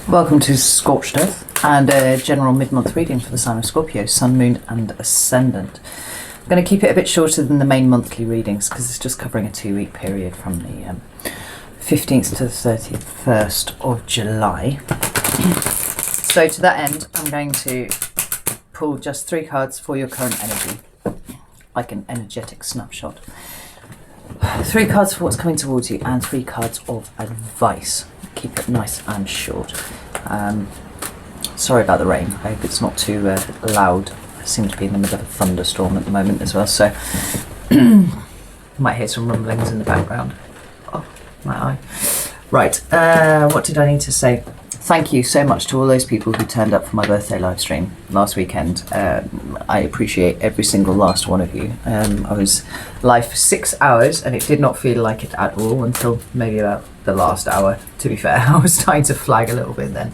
Welcome to Scorched Earth and a general mid-month reading for the sign of Scorpio, Sun, Moon and Ascendant. I'm going to keep it a bit shorter than the main monthly readings because it's just covering a 2-week period from the 15th to the 31st of July. So to that end, I'm going to pull just 3 cards for your current energy, like an energetic snapshot. 3 cards for what's coming towards you and 3 cards of advice. Keep it nice and short. Sorry about the rain. I hope it's not too loud. I seem to be in the middle of a thunderstorm at the moment as well, so you might hear some rumblings in the background. Oh, my eye. Right, what did I need to say? Thank you so much to all those people who turned up for my birthday live stream last weekend. I appreciate every single last one of you. I was live for 6 hours and it did not feel like it at all until maybe about the last hour, to be fair. I was starting to flag a little bit then.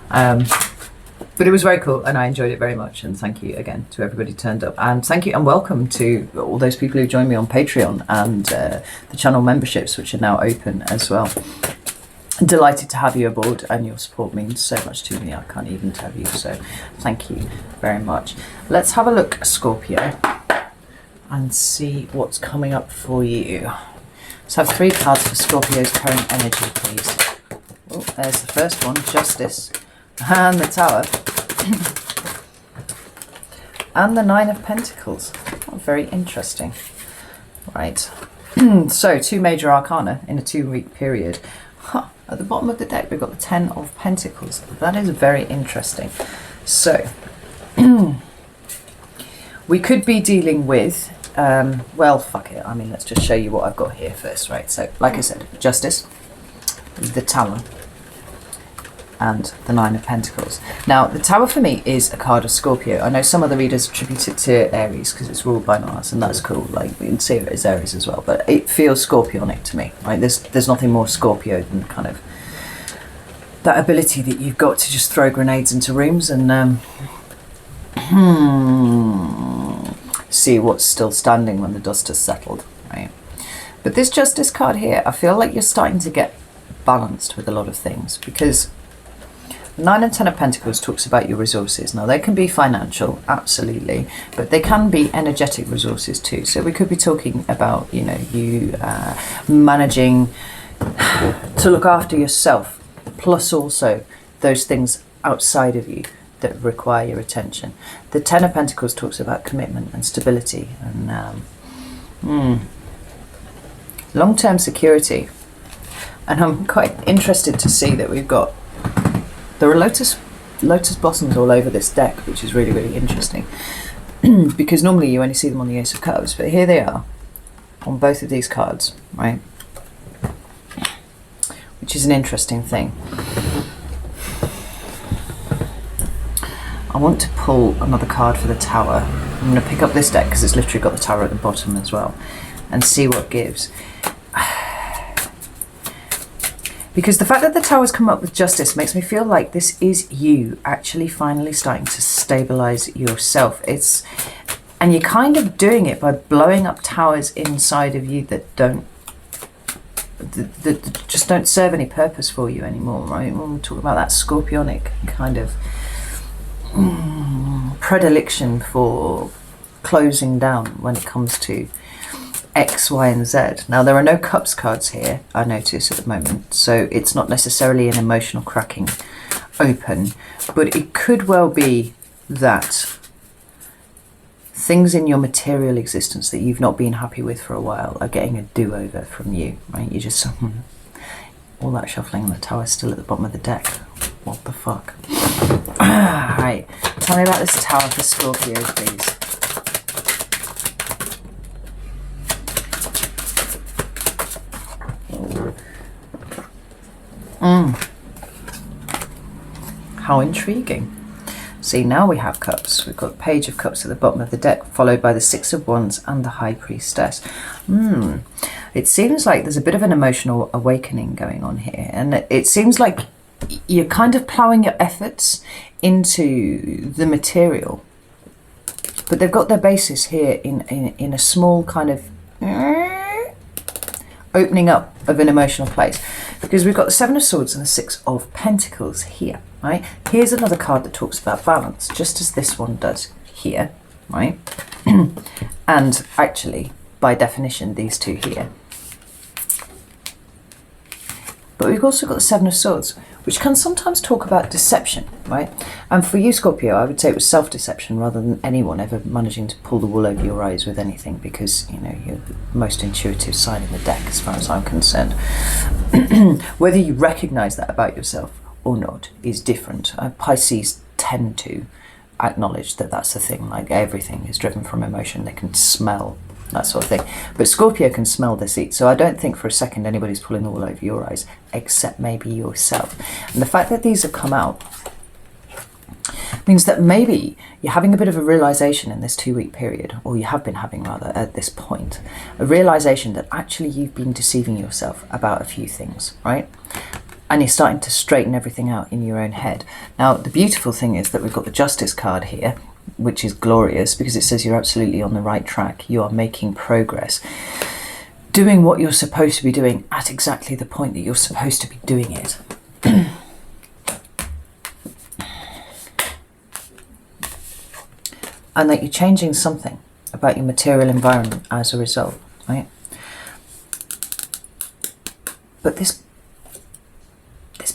But it was very cool and I enjoyed it very much, and thank you again to everybody who turned up, and thank you and welcome to all those people who joined me on Patreon and the channel memberships, which are now open as well. Delighted to have you aboard, and your support means so much to me. I can't even tell you, so thank you very much. Let's have a look, Scorpio, and see what's coming up for you. Let's have 3 cards for Scorpio's current energy, please. Oh, there's the first one, Justice, and the Tower, and the 9 of Pentacles. Oh, very interesting. Right, so 2 major arcana in a 2-week period. Huh. At the bottom of the deck, we've got the 10 of Pentacles. That is very interesting. So, we could be dealing with, well, fuck it. I mean, let's just show you what I've got here first, right? So, like I said, Justice, the Tower, and the 9 of Pentacles. Now, the Tower for me is a card of Scorpio. I know some other readers attribute it to Aries because it's ruled by Mars, and that's cool. Like, we can see it as Aries as well, but it feels Scorpionic to me, right? There's nothing more Scorpio than kind of that ability that you've got to just throw grenades into rooms and see what's still standing when the dust has settled, right? But this Justice card here, I feel like you're starting to get balanced with a lot of things, because 9 and 10 of Pentacles talks about your resources. Now, they can be financial, absolutely, but they can be energetic resources too. So we could be talking about, you know, you managing to look after yourself, plus also those things outside of you that require your attention. The 10 of Pentacles talks about commitment and stability and long-term security. And I'm quite interested to see that we've got, there are lotus blossoms all over this deck, which is really, really interesting. Because normally you only see them on the Ace of Cups, but here they are on both of these cards, right? Which is an interesting thing. I want to pull another card for the Tower. I'm going to pick up this deck because it's literally got the Tower at the bottom as well, and see what gives. Because the fact that the Tower's come up with Justice makes me feel like this is you actually finally starting to stabilize yourself. And you're kind of doing it by blowing up towers inside of you that just don't serve any purpose for you anymore, right? When we talk about that Scorpionic kind of predilection for closing down when it comes to X, Y, and Z. Now, there are no Cups cards here, I notice, at the moment, so it's not necessarily an emotional cracking open, but it could well be that things in your material existence that you've not been happy with for a while are getting a do-over from you, right? You just, all that shuffling and the Tower's still at the bottom of the deck. What the fuck? Right, tell me about this Tower for Scorpio, please. How intriguing. See, now we have Cups. We've got Page of Cups at the bottom of the deck, followed by the 6 of Wands and the High Priestess. It seems like there's a bit of an emotional awakening going on here, and it seems like you're kind of ploughing your efforts into the material, but they've got their basis here in a small kind of opening up of an emotional place, because we've got the Seven of Swords and the Six of Pentacles here, right? Here's another card that talks about balance, just as this one does here, right? And actually, by definition, these two here. But we've also got the Seven of Swords, which can sometimes talk about deception, right? And for you, Scorpio, I would say it was self-deception rather than anyone ever managing to pull the wool over your eyes with anything, because, you know, you're the most intuitive sign in the deck as far as I'm concerned. Whether you recognise that about yourself or not is different. Pisces tend to acknowledge that that's the thing, like everything is driven from emotion. They can smell that sort of thing. But Scorpio can smell deceit, so I don't think for a second anybody's pulling the wool over your eyes, except maybe yourself. And the fact that these have come out means that maybe you're having a bit of a realization in this 2-week period, or you have been having rather at this point, a realization that actually you've been deceiving yourself about a few things, right? And you're starting to straighten everything out in your own head. Now, the beautiful thing is that we've got the Justice card here, which is glorious because it says you're absolutely on the right track. You are making progress, doing what you're supposed to be doing at exactly the point that you're supposed to be doing it. And that you're changing something about your material environment as a result, right? But this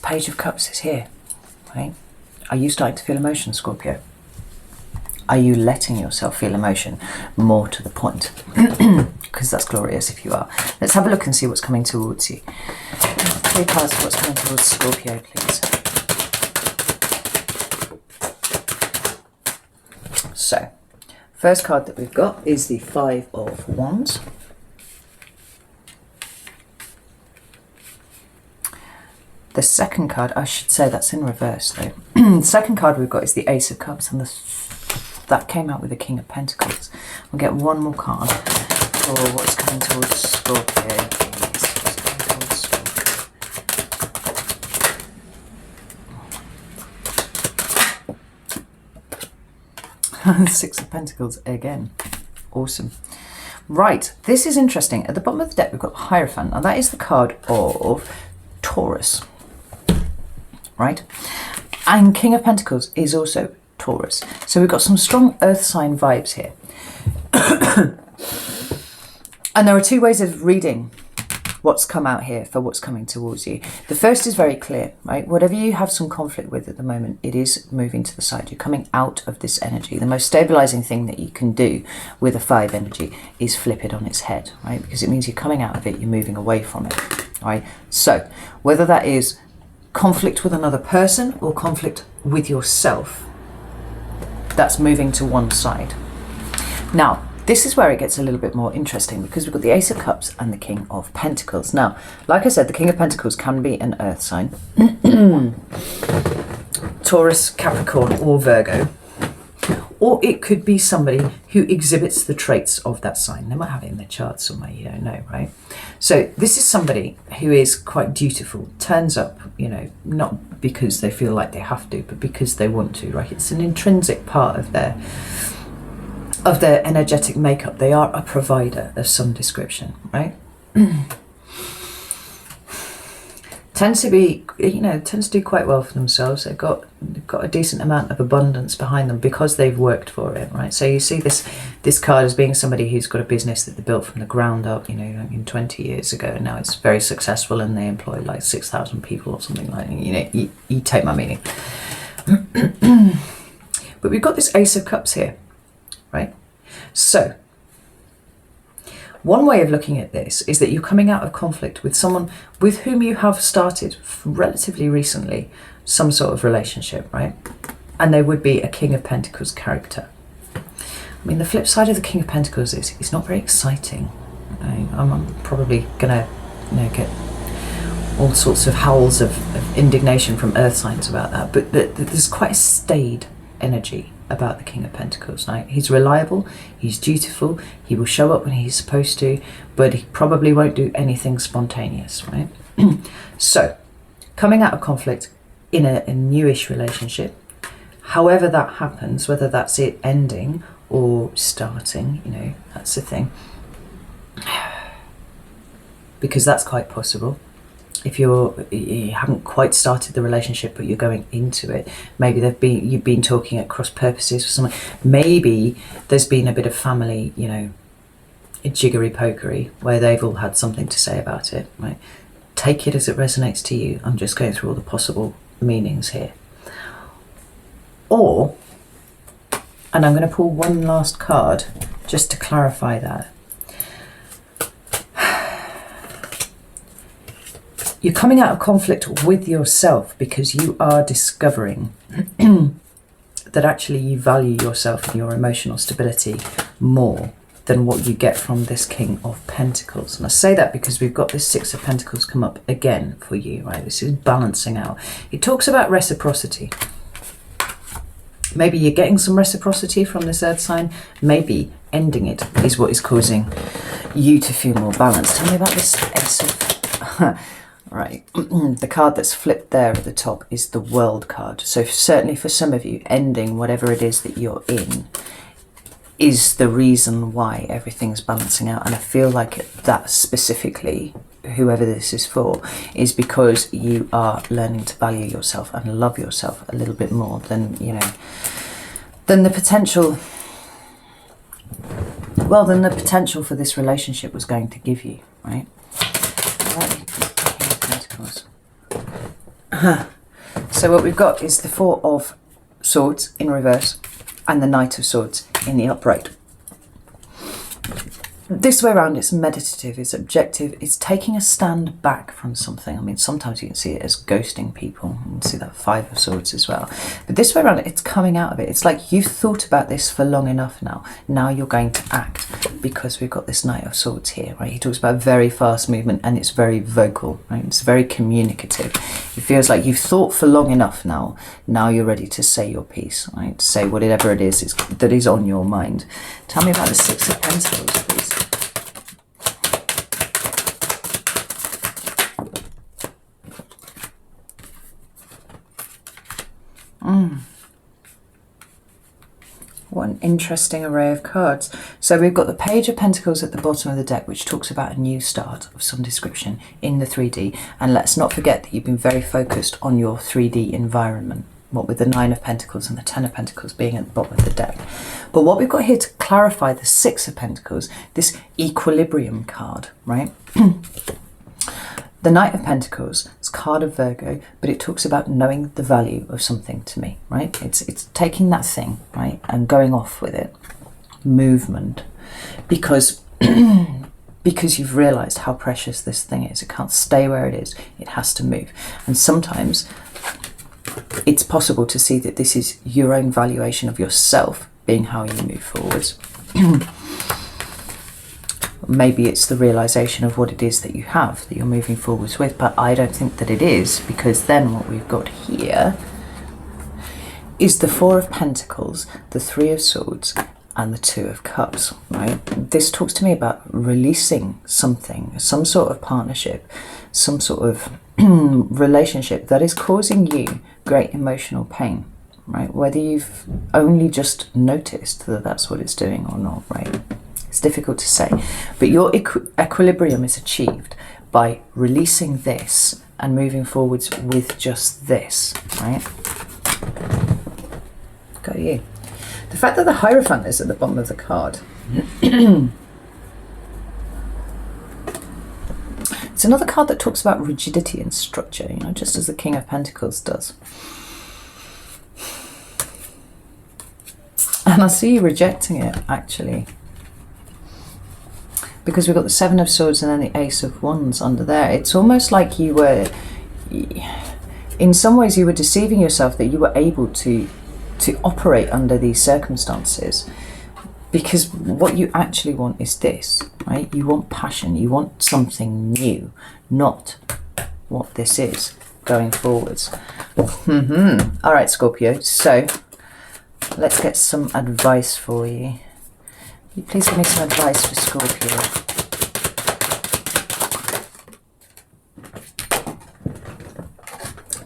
Page of Cups is here, right? Are you starting to feel emotion, Scorpio? Are you letting yourself feel emotion more to the point? Because that's glorious if you are. Let's have a look and see what's coming towards you. 3 cards for what's coming towards Scorpio, please. So, first card that we've got is the 5 of Wands. The second card, I should say that's in reverse though. The second card we've got is the Ace of Cups, and that came out with the King of Pentacles. We'll get one more card for what's coming towards Scorpio, please. What's coming towards Scorpio? 6 of Pentacles again. Awesome. Right, this is interesting. At the bottom of the deck we've got Hierophant, and that is the card of Taurus. Right? And King of Pentacles is also Taurus. So we've got some strong earth sign vibes here. And there are 2 ways of reading what's come out here for what's coming towards you. The first is very clear, right? Whatever you have some conflict with at the moment, it is moving to the side. You're coming out of this energy. The most stabilizing thing that you can do with a 5 energy is flip it on its head, right? Because it means you're coming out of it, you're moving away from it, right? So whether that is conflict with another person or conflict with yourself, that's moving to one side. Now, this is where it gets a little bit more interesting, because we've got the Ace of Cups and the King of Pentacles. Now, like I said, the King of Pentacles can be an earth sign. Taurus, Capricorn or Virgo. Or it could be somebody who exhibits the traits of that sign. They might have it in their chart somewhere, you don't know, right? So this is somebody who is quite dutiful, turns up, you know, not because they feel like they have to, but because they want to, right? It's an intrinsic part of their energetic makeup. They are a provider of some description, right? Tends to do quite well for themselves. They've got a decent amount of abundance behind them because they've worked for it, right? So you see this card as being somebody who's got a business that they built from the ground up, you know, like in 20 years ago, and now it's very successful, and they employ like 6,000 people or something like that. You know, you take my meaning. But we've got this Ace of Cups here, right? So one way of looking at this is that you're coming out of conflict with someone with whom you have started relatively recently some sort of relationship, right? And they would be a King of Pentacles character. I mean, the flip side of the King of Pentacles is it's not very exciting. I'm probably gonna, you know, get all sorts of howls of indignation from earth signs about that, but there's quite a staid energy about the King of Pentacles, right? He's reliable, he's dutiful, he will show up when he's supposed to, but he probably won't do anything spontaneous, right? So, coming out of conflict in a newish relationship, however that happens, whether that's it ending or starting, you know, that's the thing. because that's quite possible. If you haven't quite started the relationship, but you're going into it, maybe you've been talking at cross purposes for someone. Maybe there's been a bit of family, you know, jiggery pokery, where they've all had something to say about it, right? Take it as it resonates to you. I'm just going through all the possible meanings here. Or, and I'm going to pull one last card just to clarify that. You're coming out of conflict with yourself because you are discovering that actually you value yourself and your emotional stability more than what you get from this King of Pentacles. And I say that because we've got this Six of Pentacles come up again for you, right? This is balancing out. It talks about reciprocity. Maybe you're getting some reciprocity from this earth sign. Maybe ending it is what is causing you to feel more balanced. Tell me about this Ace of... Right, the card that's flipped there at the top is the World card. So certainly for some of you, ending whatever it is that you're in is the reason why everything's balancing out. And I feel like that specifically, whoever this is for, is because you are learning to value yourself and love yourself a little bit more than, you know, than the potential, well, than the potential for this relationship was going to give you, right? So what we've got is the Four of Swords in reverse and the Knight of Swords in the upright. This way around, it's meditative, it's objective, it's taking a stand back from something. I mean, sometimes you can see it as ghosting people. You can see that Five of Swords as well. But this way around, it's coming out of it. It's like you've thought about this for long enough now. Now you're going to act, because we've got this Knight of Swords here, right? He talks about very fast movement and it's very vocal, right? It's very communicative. It feels like you've thought for long enough now. Now you're ready to say your piece, right? Say whatever it is that is on your mind. Tell me about the Six of Pentacles, please. What an interesting array of cards. So we've got the Page of Pentacles at the bottom of the deck, which talks about a new start of some description in the 3D. And let's not forget that you've been very focused on your 3D environment, what with the Nine of Pentacles and the Ten of Pentacles being at the bottom of the deck. But what we've got here to clarify the Six of Pentacles, this equilibrium card, right? The Knight of Pentacles is card of Virgo, but it talks about knowing the value of something to me, right? It's taking that thing, right, and going off with it. Movement. Because you've realised how precious this thing is. It can't stay where it is. It has to move. And sometimes it's possible to see that this is your own valuation of yourself being how you move forwards. Maybe it's the realization of what it is that you have that you're moving forwards with, but I don't think that it is, because then what we've got here is the Four of Pentacles, the Three of Swords, and the Two of Cups, right? This talks to me about releasing something, some sort of partnership, some sort of relationship that is causing you great emotional pain, right? Whether you've only just noticed that that's what it's doing or not, right? It's difficult to say, but your equilibrium is achieved by releasing this and moving forwards with just this, right? Got you. The fact that the Hierophant is at the bottom of the card. It's another card that talks about rigidity and structure, you know, just as the King of Pentacles does. And I see you rejecting it, actually. Because we've got the Seven of Swords and then the Ace of Wands under there. It's almost like you were, in some ways you were deceiving yourself that you were able to operate under these circumstances. Because what you actually want is this, right? You want passion, you want something new, not what this is going forwards. All right, Scorpio, so let's get some advice for you. Will you please give me some advice for Scorpio?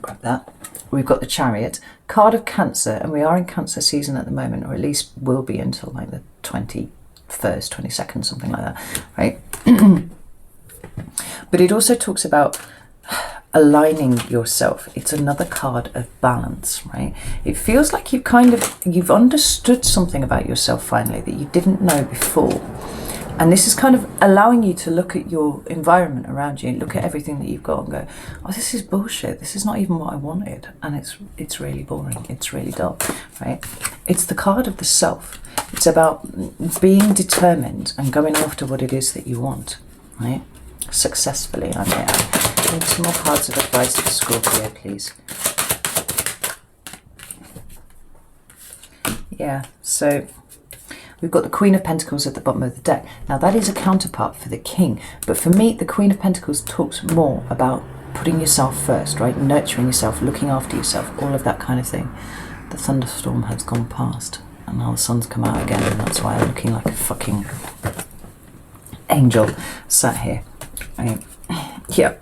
Grab that. We've got the Chariot, card of Cancer, and we are in Cancer season at the moment, or at least will be until like the 21st, 22nd, something like that, right? But it also talks about aligning yourself. It's another card of balance, right? It feels like you've understood something about yourself finally that you didn't know before. And this is kind of allowing you to look at your environment around you, look at everything that you've got and go, oh, this is bullshit. This is not even what I wanted. And it's really boring. It's really dull, right? It's the card of the self. It's about being determined and going after what it is that you want, right? Successfully. I need some more cards of advice for Scorpio, please. Yeah, so we've got the Queen of Pentacles at the bottom of the deck. Now that is a counterpart for the King, but for me the Queen of Pentacles talks more about putting yourself first, right? Nurturing yourself, looking after yourself, all of that kind of thing. The thunderstorm has gone past and now the sun's come out again, and that's why I'm looking like a fucking angel sat here. Right. Yeah,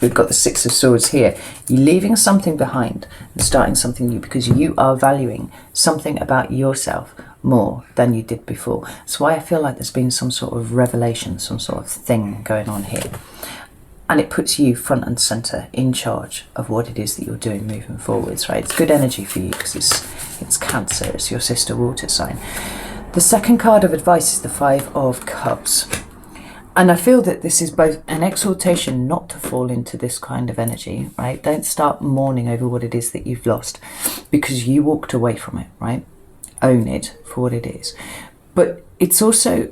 we've got the Six of Swords here. You're leaving something behind and starting something new because you are valuing something about yourself more than you did before. That's why I feel like there's been some sort of revelation, some sort of thing going on here. And it puts you front and center in charge of what it is that you're doing moving forwards, right? It's good energy for you because it's Cancer, it's your sister water sign. The second card of advice is the Five of Cups. And I feel that this is both an exhortation not to fall into this kind of energy, right? Don't start mourning over what it is that you've lost because you walked away from it, right? Own it for what it is. But it's also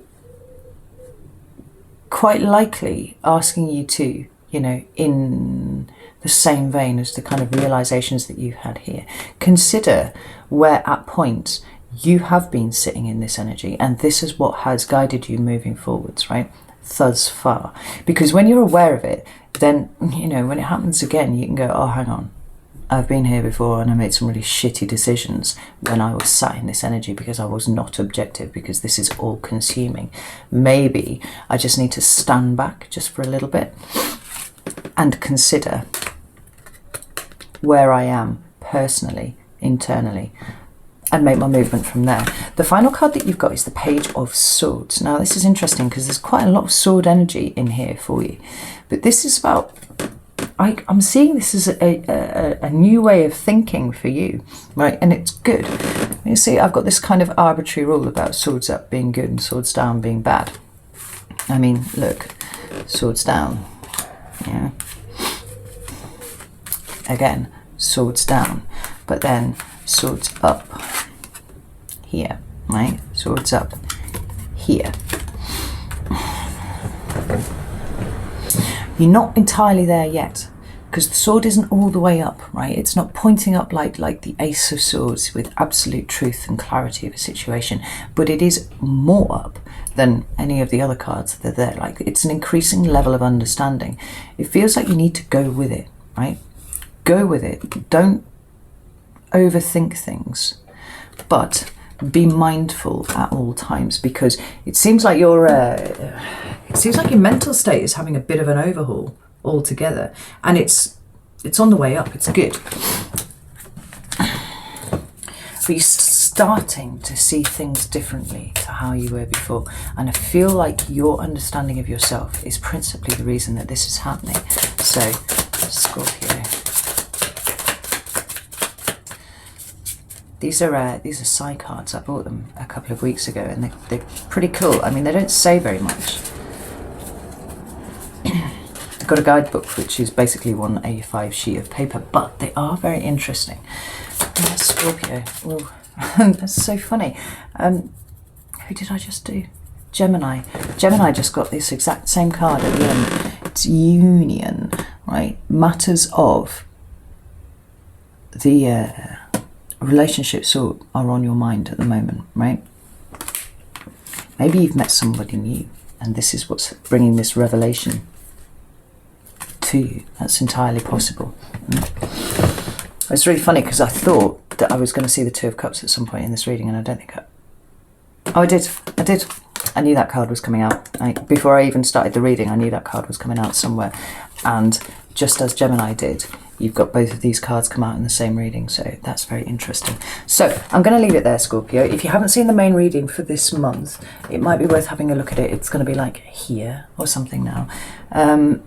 quite likely asking you to, you know, in the same vein as the kind of realizations that you've had here, consider where at points you have been sitting in this energy and this is what has guided you moving forwards, right? Thus far. Because when you're aware of it, then, you know, when it happens again, you can go, oh, hang on, I've been here before and I made some really shitty decisions when I was sat in this energy because I was not objective, because this is all consuming. Maybe I just need to stand back just for a little bit and consider where I am personally, internally, and make my movement from there. The final card that you've got is the Page of Swords. Now this is interesting because there's quite a lot of sword energy in here for you. But this is about, I'm seeing this as a new way of thinking for you, right? And it's good. You see, I've got this kind of arbitrary rule about swords up being good and swords down being bad. I mean, look, swords down, yeah. Again, swords down, but then swords up here, right? Swords up here. You're not entirely there yet because the sword isn't all the way up, right? It's not pointing up like the Ace of Swords with absolute truth and clarity of a situation, but it is more up than any of the other cards that are there. Like, it's an increasing level of understanding. It feels like you need to go with it, right? Go with it. Don't overthink things, but be mindful at all times, because it seems like your mental state is having a bit of an overhaul altogether, and it's on the way up. It's good, but you're starting to see things differently to how you were before, and I feel like your understanding of yourself is principally the reason that this is happening. So, Scorpio. These are side cards. I bought them a couple of weeks ago and they're pretty cool. I mean, they don't say very much. I've got a guidebook which is basically one A5 sheet of paper, but they are very interesting. Scorpio. Oh, that's so funny. Who did I just do? Gemini. Gemini just got this exact same card at the end. It's union, right? Matters of the relationships are on your mind at the moment, right? Maybe you've met somebody new and this is what's bringing this revelation to you. That's entirely possible. It's really funny because I thought that I was going to see the Two of Cups at some point in this reading, and I don't think I did. I knew that card was coming out. Before I even started the reading, I knew that card was coming out somewhere. And just as Gemini did, you've got both of these cards come out in the same reading, so that's very interesting. So I'm going to leave it there, Scorpio. If you haven't seen the main reading for this month, it might be worth having a look at it. It's going to be like here or something now. And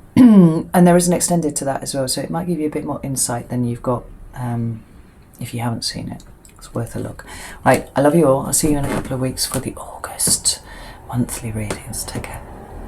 there is an extended to that as well, so it might give you a bit more insight than you've got if you haven't seen it. It's worth a look. Right, I love you all. I'll see you in a couple of weeks for the August monthly readings. Take care.